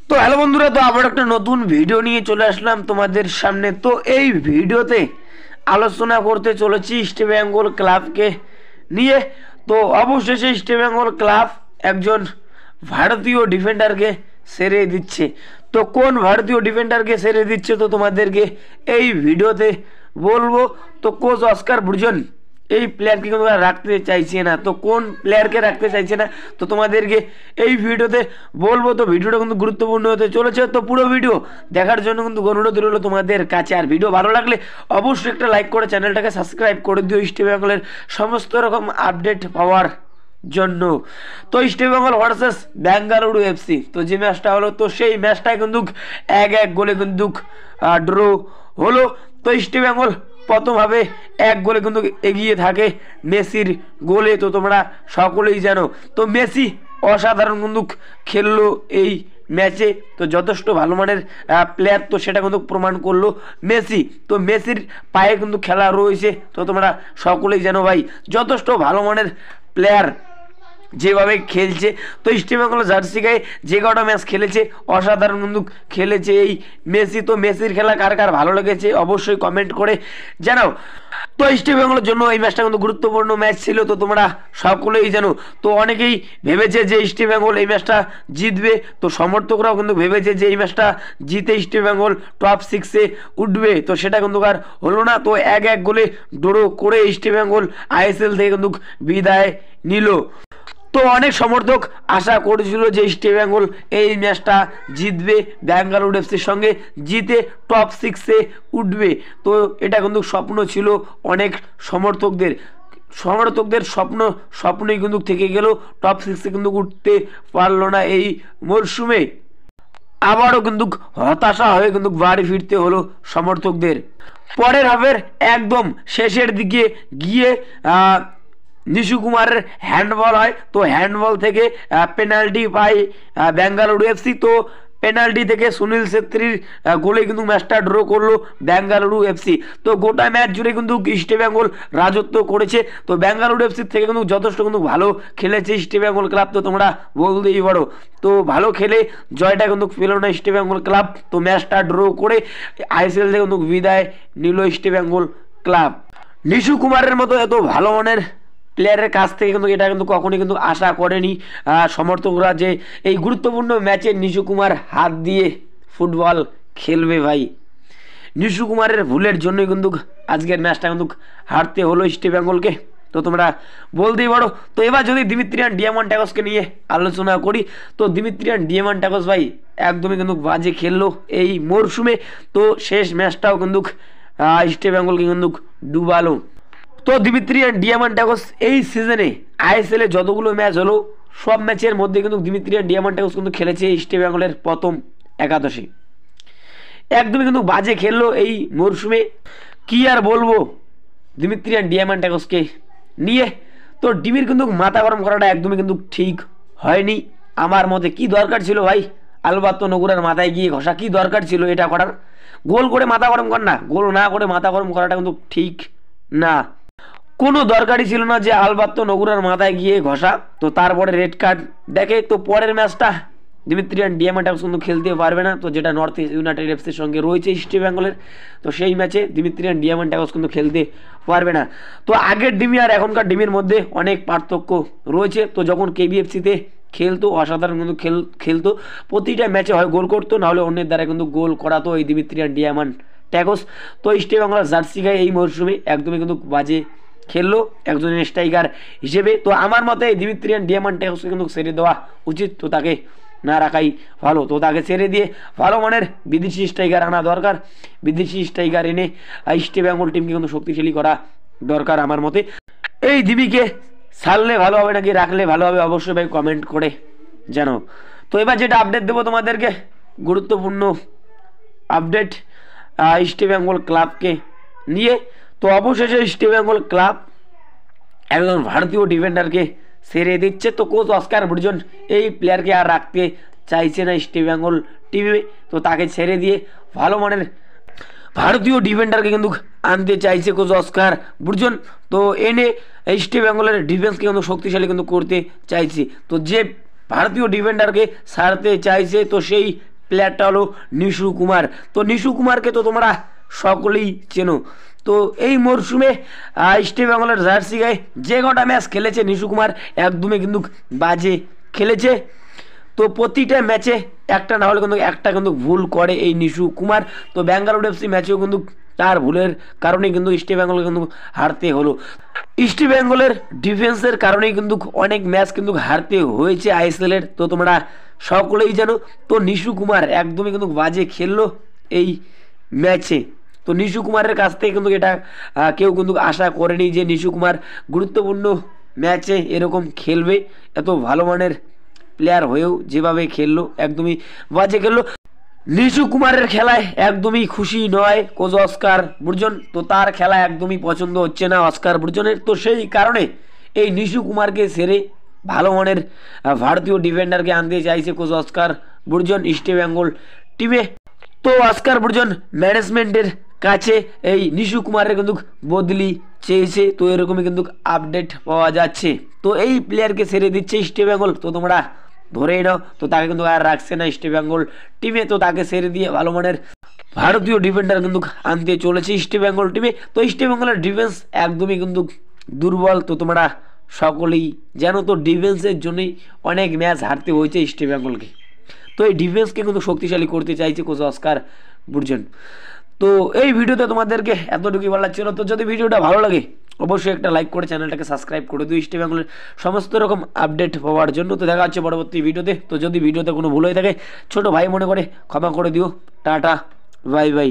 তো হ্যালো বন্ধুরা, তো আবার একটা নতুন ভিডিও নিয়ে চলে আসলাম তোমাদের সামনে। তো এই ভিডিওতে আলোচনা করতে চলেছি ইস্ট বেঙ্গল ক্লাবকে নিয়ে। তো অবশেষে ইস্ট বেঙ্গল ক্লাব একজন ভারতীয় ডিফেন্ডারকে সেরে দিচ্ছে। তো কোন ভারতীয় ডিফেন্ডারকে সেরে দিচ্ছে তো তোমাদেরকে এই ভিডিওতে বলবো। তো কোচ অস্কার ব্রুজন এই প্লেয়ারকে কিন্তু রাখতে চাইছে না। তো কোন প্লেয়ারকে রাখতে চাইছে না তো তোমাদেরকে এই ভিডিওতে বলবো। তো ভিডিওটা কিন্তু গুরুত্বপূর্ণ হতে চলেছে। তো পুরো ভিডিও দেখার জন্য কিন্তু অনুরোধ রইল তোমাদের কাছে। আর ভিডিও ভালো লাগলে অবশ্যই একটা লাইক করে চ্যানেলটাকে সাবস্ক্রাইব করে দিও ইস্ট বেঙ্গলের সমস্ত রকম আপডেট পাওয়ার জন্য। তো east Bengal versus Bengaluru FC, তো যে ম্যাচটা হলো তো সেই ম্যাচটায় কিন্তু 1-1 গোলে কিন্তু ড্র হলো। তো ইস্ট বেঙ্গল প্রথমভাবে 1 গোলে কিন্তু এগিয়ে থাকে মেসির গোলে। তো তোমরা সকলেই জানো তো মেসি অসাধারণ কিন্তু খেললো এই ম্যাচে। তো যথেষ্ট ভালো মানের প্লেয়ার, তো সেটা কিন্তু প্রমাণ করলো মেসি। তো মেসির পায়ে কিন্তু খেলা রয়েছে। তো তোমরা সকলেই জানো ভাই, যথেষ্ট ভালো মানের প্লেয়ার যেভাবে খেলছে। তো ইস্ট বেঙ্গল জার্সি গায়ে যে কটা ম্যাচ খেলেছে অসাধারণ কিন্তু খেলেছে এই মেসি। তো মেসির খেলা কার কার ভালো লেগেছে অবশ্যই কমেন্ট করে জানাও। তো ইস্ট বেঙ্গলের জন্য এই ম্যাচটা কিন্তু গুরুত্বপূর্ণ ম্যাচ ছিল। তো তোমরা সকলেই জানো তো অনেকেই ভেবেছে যে ইস্ট বেঙ্গল এই ম্যাচটা জিতবে। তো সমর্থকরাও কিন্তু ভেবেছে যে এই ম্যাচটা জিতে ইস্ট বেঙ্গল টপ 6-এ উঠবে। তো সেটা কিন্তু আর হলো না। তো 1-1 গোলে ড্র করে ইস্ট বেঙ্গল আইএসএল থেকে কিন্তু বিদায় নিল। তো অনেক সমর্থক আশা করেছিল যে ইস্ট বেঙ্গল এই ম্যাচটা জিতবে, বেঙ্গালুরু এফসির সঙ্গে জিতে টপ 6-এ উঠবে। তো এটা কিন্তু স্বপ্ন ছিল অনেক সমর্থকদের স্বপ্নই কিন্তু থেকে গেল। টপ 6-এ কিন্তু উঠতে পারলো না এই মরশুমে। আবারও কিন্তু হতাশা হয়ে কিন্তু বাড়ি ফিরতে হলো সমর্থকদের। পরের হাফের একদম শেষের দিকে গিয়ে নিশু কুমারের হ্যান্ডবল হয়। তো হ্যান্ডবল থেকে পেনাল্টি পায় বেঙ্গালুরু এফসি। তো পেনাল্টি থেকে সুনীল ছেত্রীর গোলে কিন্তু ম্যাচটা ড্র করলো বেঙ্গালুরু এফসি। তো গোটা ম্যাচ জুড়ে কিন্তু ইস্ট বেঙ্গল রাজত্ব করেছে। তো বেঙ্গালুরু এফসির থেকে কিন্তু যথেষ্ট কিন্তু ভালো খেলেছে ইস্ট বেঙ্গল ক্লাব। তো তোমরা বলতেই পারো তো ভালো খেলে জয়টা কিন্তু পেল না ইস্ট বেঙ্গল ক্লাব। তো ম্যাচটা ড্র করে আইএসএল থেকে কিন্তু বিদায় নিল ইস্ট বেঙ্গল ক্লাব। নিশু কুমারের মতো এত ভালো মানের প্লেয়ারের কাছ থেকে কিন্তু এটা কিন্তু কখনোই কিন্তু আশা করেনি সমর্থকরা যে এই গুরুত্বপূর্ণ ম্যাচে নিশু কুমার হাত দিয়ে ফুটবল খেলবে। ভাই নিশু কুমারের ভুলের জন্যই কিন্তু আজকের ম্যাচটা কিন্তু হারতে হলো ইস্ট বেঙ্গলকে। তো তোমরা বলতেই পারো। তো এবার যদি দিমিত্রিয়ান ডিয়ামান্টাকসকে নিয়ে আলোচনা করি তো দিমিত্রিয়ান ডিয়ামান্টাকস ভাই একদমই কিন্তু বাজে খেললো এই মরশুমে। তো শেষ ম্যাচটাও কিন্তু ইস্ট বেঙ্গলকে কিন্তু ডুবালো। তো দিমিত্রিয়ান ডিয়ামান্টাকস এই সিজনে আইএসএলে যতগুলো ম্যাচ হলো সব ম্যাচের মধ্যে কিন্তু দিমিত্রিয়ান ডিয়ামান্টাকস কিন্তু খেলেছে ইস্ট বেঙ্গলের প্রথম একাদশে। একদমই কিন্তু বাজে খেললো এই মরশুমে। কি আর বলবো দিমিত্রিয়ান ডিয়ামান্টাকসকে নিয়ে। তো ডিমির কিন্তু মাথা গরম করাটা একদমই কিন্তু ঠিক হয়নি আমার মতে। কি দরকার ছিল ভাই আলবার্তো নগুরার মাথায় গিয়ে ঘষা? কি দরকার ছিল এটা করার? গোল করে মাথা গরম কর না, গোল না করে মাথা গরম করাটা কিন্তু ঠিক না। কোনো দরকারই ছিল না যে আলবার্তো নগুরার মাথায় গিয়ে ঘষা। তো তারপরে রেড কার্ড দেখে। তো পরের ম্যাচটা দিমিত্রিয়ান ডিয়ামান্টাকস কিন্তু খেলতে পারবে না। তো যেটা নর্থ ইস্ট ইউনাইটেড এফসির সঙ্গে রয়েছে ইস্ট বেঙ্গলের, তো সেই ম্যাচে দিমিত্রিয়ান ডিয়ামান্টাকস কিন্তু খেলতে পারবে না। তো আগের ডিমি আর এখনকার ডিমির মধ্যে অনেক পার্থক্য রয়েছে। তো যখন কেবিএফসিতে খেলতো অসাধারণ কিন্তু খেলতো, প্রতিটা ম্যাচে হয় গোল করতো, নাহলে অন্যের দ্বারা কিন্তু গোল করাতো এই দিমিত্রিয়ান ডিয়ামান্টাকস। তো ইস্ট বেঙ্গল জার্সি গায়ে এই মরশুমে একদমই কিন্তু বাজে খেললো একজন স্ট্রাইকার হিসেবে। তো আমার মতে দিমিত্রিয়ান ডিয়ামান্টাকসকে কিন্তু ছেড়ে দেওয়া উচিত। তো তাকে না রাখাই ভালো। তো তাকে ছেড়ে দিয়ে ভালো মানের বিদেশি স্ট্রাইকার আনা দরকার। বিদেশি স্ট্রাইকার এনে ইস্ট বেঙ্গল টিমকে কিন্তু শক্তিশালী করা দরকার আমার মতে। এই দিবিকে ছাড়লে ভালো হবে নাকি রাখলে ভালো হবে অবশ্যই ভাই কমেন্ট করে জানো। তো এবার যেটা আপডেট দেবো তোমাদেরকে গুরুত্বপূর্ণ আপডেট ইস্ট বেঙ্গল ক্লাবকে নিয়ে। তো অবশেষে ইস্ট বেঙ্গল ক্লাব একজন ভারতীয় ডিফেন্ডারকে ছেড়ে দিচ্ছে। তো কোচ অস্কার ব্রুজন এই প্লেয়ারকে আর রাখতে চাইছে না ইস্ট বেঙ্গল টিমে। তো তাকে ছেড়ে দিয়ে ভালো মানের ভারতীয় ডিফেন্ডারকে কিন্তু আনতে চাইছে কোচ অস্কার ব্রুজন। তো এনে ইস্ট বেঙ্গলের ডিফেন্সকে কিন্তু শক্তিশালী কিন্তু করতে চাইছে। তো যে ভারতীয় ডিফেন্ডারকে ছাড়তে চাইছে তো সেই প্লেয়ারটা হলো নিশু কুমার। তো নিশু কুমারকে তো তোমরা সকলেই চেনো। তো এই মরশুমে ইস্ট বেঙ্গলের জার্সি গায়ে যে কটা ম্যাচ খেলেছে নিশু কুমার একদমই কিন্তু বাজে খেলেছে। তো প্রতিটা ম্যাচে একটা না হলে কিন্তু একটা কিন্তু ভুল করে এই নিশু কুমার। তো ব্যাঙ্গালোর এফসি ম্যাচেও কিন্তু তার ভুলের কারণেই কিন্তু ইস্ট বেঙ্গলকে কিন্তু হারতে হলো। ইস্ট বেঙ্গলের ডিফেন্সের কারণেই কিন্তু অনেক ম্যাচ কিন্তু হারতে হয়েছে আইএসএলের। তো তোমরা সকলেই জানো। তো নিশু কুমার একদমই কিন্তু বাজে খেললো এই ম্যাচে। তো নিশু কুমারের কাছ থেকে কিন্তু এটা কেউ কিন্তু আশা করেনি যে নিশু কুমার গুরুত্বপূর্ণ ম্যাচে এরকম খেলবে। এত ভালো মানের প্লেয়ার হয়েও যেভাবে খেললো একদমই বাজে খেললো। নিশু কুমারের খেলায় একদমই খুশি নয় কোচ অস্কার বুর্জন। তো তার খেলা একদমই পছন্দ হচ্ছে না অস্কার বুর্জনের। তো সেই কারণে এই নিশু কুমারকে সেরে ভালো মানের ভারতীয় ডিফেন্ডারকে আনতে চাইছে কোচ অস্কার বুর্জন ইস্ট বেঙ্গল টিমে। তো অস্কার বুর্জন ম্যানেজমেন্টের কাছে এই নিশু কুমারের কিন্তু বদলি চেয়েছে। তো এরকমই কিন্তু আপডেট পাওয়া যাচ্ছে। তো এই প্লেয়ারকে ছেড়ে দিচ্ছে ইস্ট বেঙ্গল। তো তোমরা ধরেই নাও। তো তাকে কিন্তু আর রাখছে না ইস্ট বেঙ্গল টিমে। তো তাকে ছেড়ে দিয়ে ভালো মানের ভারতীয় ডিফেন্ডার কিন্তু আনতে চলেছে ইস্ট বেঙ্গল টিমে। তো ইস্ট বেঙ্গলের ডিফেন্স একদমই কিন্তু দুর্বল। তো তোমরা সকলেই জানো। তো ডিফেন্সের জন্যই অনেক ম্যাচ হারতে হয়েছে ইস্ট বেঙ্গলকে। তো এই ডিফেন্সকে কিন্তু শক্তিশালী করতে চাইছে কোচ অস্কার বুর্জন। তো এই ভিডিওতে তোমাদেরকে এতটুকুই বলার ছিল। তো যদি ভিডিওটা ভালো লাগে অবশ্যই একটা লাইক করে চ্যানেলটাকে সাবস্ক্রাইব করে দিও ইস্ট বেঙ্গলের সমস্ত রকম আপডেট পাওয়ার জন্য। তো দেখা হচ্ছে পরবর্তী ভিডিওতে। তো যদি ভিডিওতে কোনো ভুল হয়ে থাকে ছোট ভাই মনে করে ক্ষমা করে দিও। Tata bye bye.